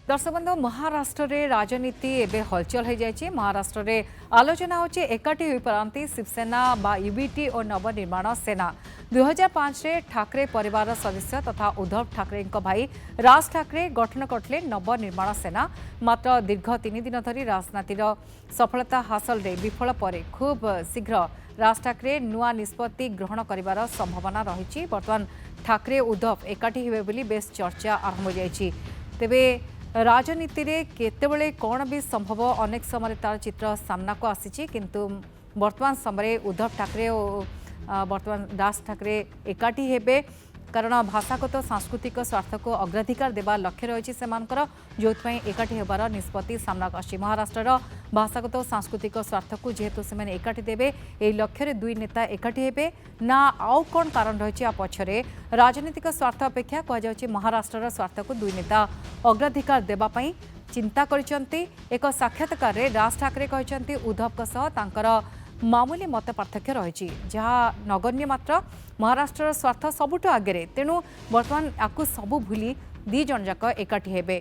दर्शक बंधु महाराष्ट्र रे राजनीति एवं हलचल हो जाए। महाराष्ट्र रे आलोचना होची एकाठी हो पारती शिवसेना बा यूबीटी और नवनिर्माण सेना। 2005 रे ठाकरे परिवार सदस्य तथा उद्धव ठाकरे भाई राज ठाकरे गठन करते नवनिर्माण सेना। मात्र दीर्घ 3 दिन धरी राजनीतिर सफलता हासिल रे विफल पर खूब शीघ्र राज ठाकरे नुआ निष्पत्ति ग्रहण कर संभावना रही। बर्तमान ठाकरे उद्धव एकाठी हुए बोली बेस चर्चा आरंभ हो जाए। तेबे राजनीति रे केतेबेले कौन भी संभव अनेक समय तार चित्र सामना को आसी, किंतु वर्तमान समय उद्धव ठाकरे और वर्तमान राज ठाकरे एकाठी हेबे कारण भाषागत सांस्कृतिक स्वार्थ को अग्राधिकार देवा लक्ष्य रही जो एकाठी होबार निष्पत्ति सामना आसी। महाराष्ट्र भाषागत सांस्कृतिक स्वार्थ को जेहेतु से एकाठी देवे यह लक्ष्य दुई नेता एकाठी हेबे ना आउ कौन कारण रही पछरे राजनीतिक स्वार्थ अपेक्षा कहुच्छे महाराष्ट्र स्वार्थ को दुई नेता अग्राधिकार देवाई चिंता करिसेंती। एक साक्षात्कार राज ठाकरे कहते उद्धव तांकर मामूली मत पार्थक्य रही जहाँ नगण्य मात्र महाराष्ट्र स्वार्थ सबुठ आगे तेणु बर्तमान आपको सबू भूली दी जन जाक एकाठी हेबे।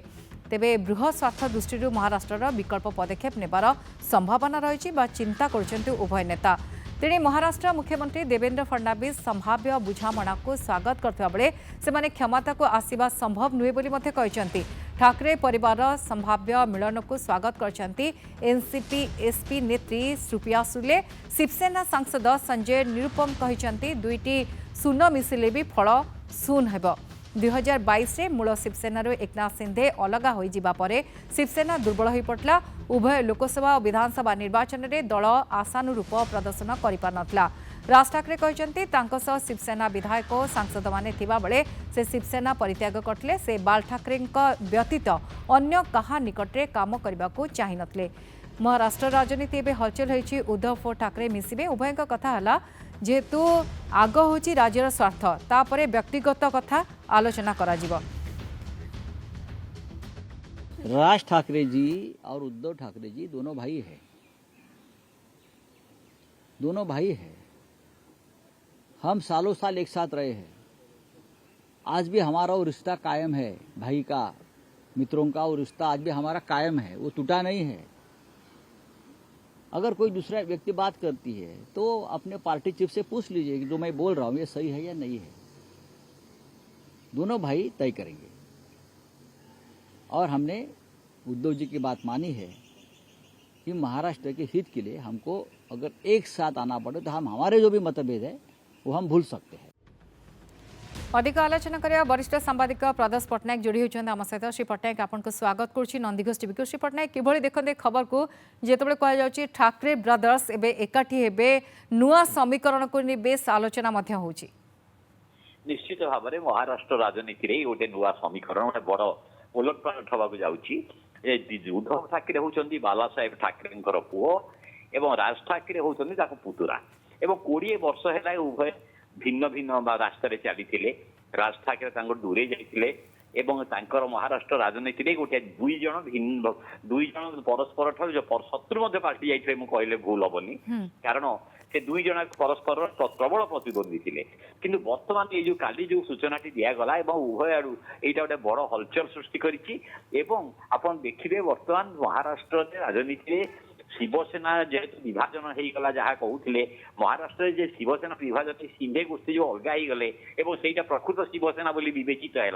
तेबे बृहत स्वार्थ दृष्टि महाराष्ट्र विकल्प पदक्षेप नेबार संभावना रही चिंता कर उभय नेता। तेणे महाराष्ट्र मुख्यमंत्री देवेंद्र फडणवीस संभाव्य बुझामणा को स्वागत करथिबा बेले सेमाने क्षमता को आसीबा संभव नुहे बोली मते कहचंती। ठाकरे परिवार संभाव्य मिलन को स्वागत करचंती एनसीपी एसपी नेत्री सुप्रिया सुले। शिवसेना सांसद संजय निरुपम कहचंती दुईटी शून मिसिले भी फल शून हेबो। 2022 रे मूल शिवसेना एकनाथ शिंदे अलगा हो जिबा परे शिवसेना दुर्बल हो पड़ला। उभय लोकसभा और विधानसभा निर्वाचन में दल आशानुरूप प्रदर्शन कर पारनथला। राज ठाकरे कहते शिवसेना विधायक और सांसद माने थिबा बेले से शिवसेना परित्याग करते से बाल ठाकरे व्यतीत अन्य कहा निकटरे काम करने को चाहि नथले। महाराष्ट्र राजनीति एवं हलचल होती उद्धव और ठाकरे मिसिबे उभय कथा है जेहेतु आग होची राज्यर स्वार्थ तापरे व्यक्तिगत कथा आलोचना करा जिवो। राज ठाकरे जी और उद्धव ठाकरे जी दोनों भाई हैं, दोनों भाई हैं। हम सालों साल एक साथ रहे हैं। आज भी हमारा वो रिश्ता कायम है, भाई का मित्रों का वो रिश्ता आज भी हमारा कायम है, वो टूटा नहीं है। अगर कोई दूसरा व्यक्ति बात करती है तो अपने पार्टी चीफ से पूछ लीजिए कि जो मैं बोल रहा हूँ ये सही है या नहीं है। दोनों भाई तय करेंगे और हमने उद्धव जी की बात मानी है कि महाराष्ट्र के हित के लिए हमको अगर एक साथ आना पड़े तो हम हमारे जो भी मतभेद है वो हम भूल सकते हैं। अधिक आलोचना करिया वरिष्ठ सांबादिक प्रदोष पट्टनायक जोड़ी होती आम सहित। श्री पट्टनायक आपको स्वागत करुच्ची नंदीघोष टीवी को। श्री पट्टनायक किभली देखते खबर को जितेबाला कहुच्छी ठाकरे ब्रदर्स एवं एकाठी हेबे नुआ समीकरण को बेस आलोचना होची। निश्चित भाव में महाराष्ट्र राजनीति रे गोटे नुआ समीकरण गोटे बड़ उलटपालट हवा जाऊँगी। उद्धव ठाकरे होती बाला साहेब ठाकरे पुओ एवं राज ठाकरे होती पुतुरा एवं 20 वर्ष है उभय भिन्न भिन्न रास्तार चली। राज ठाकरे दूरे जाते महाराष्ट्र राजनीति रे गोटे दुई जन परस्पर शत्रु पार्टी जाते कहले भूल हेनी कारण से दुई जन परस्पर प्रबल प्रतिद्वंदी थे। किंतु वर्तमान ये जो काली जो सूचना दिगला उभय आड़ यहाँ गोटे बड़ हलचल सृष्टि कर देखिए वर्तमान महाराष्ट्र राजनीति शिवसेना जेहेतु विभाजन होगा जहाँ कहते महाराष्ट्र जे शिवसेना विभाजन शिंदे गोष्ठी जो अलग हो गले से प्रकृत शिवसेना बोली विवेचित है।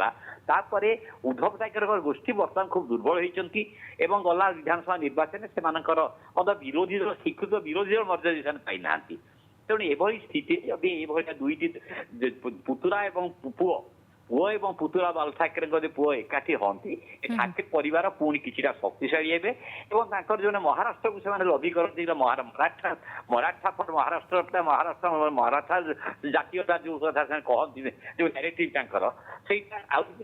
उद्धव ठाकरे गोष्ठी बर्तमान खूब दुर्बल होती गला विधानसभा निर्वाचन से विरोधी दल स्वीकृत विरोधी दल मर्यादा पाई ना। तेणु एभली स्थिति जदि ये दुईटी पुतुरा एवं पुओ पुओ एवं पुतुरा बाल ठाकरे पुओ एकाठी हंती ठाकरे परिवार पुणी किछिटा शक्तिशाली हेबे जो महाराष्ट्र को से लबी करती मराठा मराठा फॉर महाराष्ट्र महाराष्ट्र मराठा जातीयता जो कथा कहती जो नैरेटिव से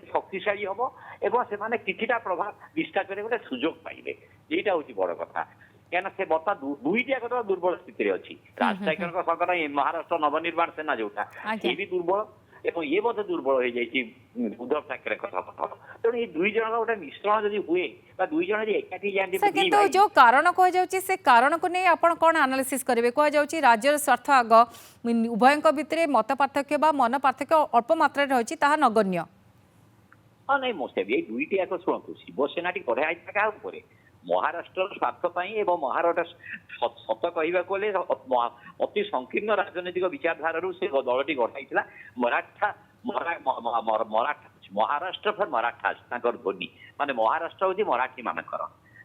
शक्तिशाली हम एवं से प्रभाव विस्तार करने गोटे सुजोग पाइबे। यहीटा हूँ बड़ कथा क्या से बर्तमान दुईटा कथा दुर्बल स्थित अच्छी। राज ठाकरे सरकार महाराष्ट्र नवनिर्माण सेना जोटा ये भी दुर्बल एवं ये दुर्बल हो जाए उद्धव ठाकरे कथा तेणु ये दुई जन गोटे मिश्रण जदि हुए दुई जन एकाठी जाती जो कारण कहुच्छे से कारण को नहीं आप कौन आनालिसिस करेंगे कहुच्छी राज्यर स्वार्थ आग उभय भितर मत पार्थक्य मन पार्थक्य अल्प मात्रा रही नगण्य। ହଁ ନାଇଁ ମୁଁ ସେବି ଏଇ ଦୁଇଟି ଯାକ ଶୁଣନ୍ତୁ ଶିବସେନାଟି କଢା ହେଇଥିଲା କାହା ଉପରେ ମହାରାଷ୍ଟ୍ରର ସ୍ୱାର୍ଥ ପାଇଁ ଏବଂ ମହାରାଷ୍ଟ୍ର ସତ କହିବାକୁ ଗଲେ ଅତି ସଂକୀର୍ଣ୍ଣ ରାଜନୈତିକ ବିଚାରଧାରାରୁ ସେ ଦଳଟି ଗଢ଼ା ହେଇଥିଲା ମରାଠା ମହାରାଷ୍ଟ୍ର ଫର ମରାଠା ତାଙ୍କର ଧ୍ୱନି ମାନେ ମହାରାଷ୍ଟ୍ର ହଉଛି ମରାଠୀ ମାନଙ୍କର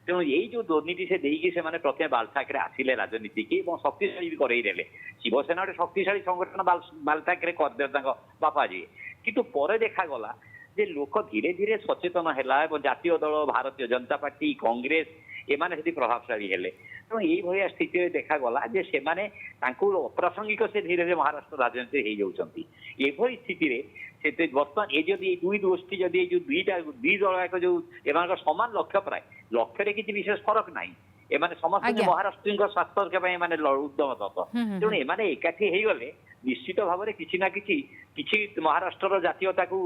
ତେଣୁ ଏଇ ଯୋଉ ଧ୍ୱନିଟି ସେ ଦେଇକି ସେମାନେ ପ୍ରଥମେ ବାଲ ଠାକରେ ଆସିଲେ ରାଜନୀତି କି ଏବଂ ଶକ୍ତିଶାଳୀ ବି କରେଇ ଦେଲେ ଶିବସେନା ଗୋଟେ ଶକ୍ତିଶାଳୀ ସଂଗଠନ ବାଲ ଠାକରେ କରିଦେଲେ ତାଙ୍କ ବାପା ଯିଏ କିନ୍ତୁ ପରେ ଦେଖାଗଲା ଯେ ଲୋକ ଧୀରେ ଧୀରେ ସଚେତନ ହେଲା ଏବଂ ଜାତୀୟ ଦଳ ଭାରତୀୟ ଜନତା ପାର୍ଟି କଂଗ୍ରେସ ଏମାନେ ସେଠି ପ୍ରଭାବଶାଳୀ ହେଲେ ତେଣୁ ଏଇଭଳିଆ ସ୍ଥିତିରେ ଦେଖାଗଲା ଯେ ସେମାନେ ତାଙ୍କୁ ଅପ୍ରାସଙ୍ଗିକ ସେ ଧୀରେ ଧୀରେ ମହାରାଷ୍ଟ୍ର ରାଜନୀତି ହେଇଯାଉଛନ୍ତି ଏଭଳି ସ୍ଥିତିରେ ସେ ବର୍ତ୍ତମାନ ଏ ଯଦି ଏଇ ଦୁଇ ଗୋଷ୍ଠୀ ଯଦି ଏଇ ଯୋଉ ଦୁଇ ଦଳ ଏକ ଯୋଉ ଏମାନଙ୍କ ସମାନ ଲକ୍ଷ୍ୟ ପ୍ରାୟ ଲକ୍ଷ୍ୟରେ କିଛି ବିଶେଷ ଫରକ ନାହିଁ ଏମାନେ ସମସ୍ତେ ମହାରାଷ୍ଟ୍ରଙ୍କ ସ୍ୱାର୍ଥ ରକ୍ଷା ପାଇଁ ଏମାନେ ଉଦ୍ୟମ ଦତ ତେଣୁ ଏମାନେ ଏକାଠି ହେଇଗଲେ ନିଶ୍ଚିତ ଭାବରେ କିଛି ନା କିଛି ମହାରାଷ୍ଟ୍ରର ଜାତୀୟତାକୁ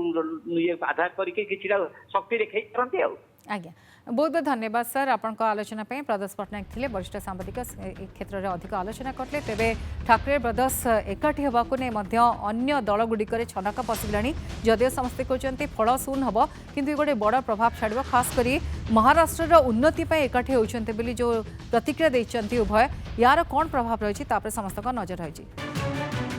ଆଧାର କରିକି କିଛିଟା ଶକ୍ତି ଦେଖାଇ ପାରନ୍ତି ଆଉ आज्ञा बहुत बहुत धन्यवाद सर आपण आलोचना प्रदेश पट्टनायक थे वरिष्ठ सांबादिक क्षेत्र में अधिक आलोचना करते तेरे ठाकरे ब्रदर्स एकाठी होगा नहीं अन्य दलगुड़िक छनका पशिला जदिव समस्ते कहते फल शून हम कि गोटे बड़ प्रभाव छाड़ खासकर महाराष्ट्र उन्नति एकाठी होती जो प्रतिक्रिया देते उभय यार कौन प्रभाव रही समस्त नजर रही।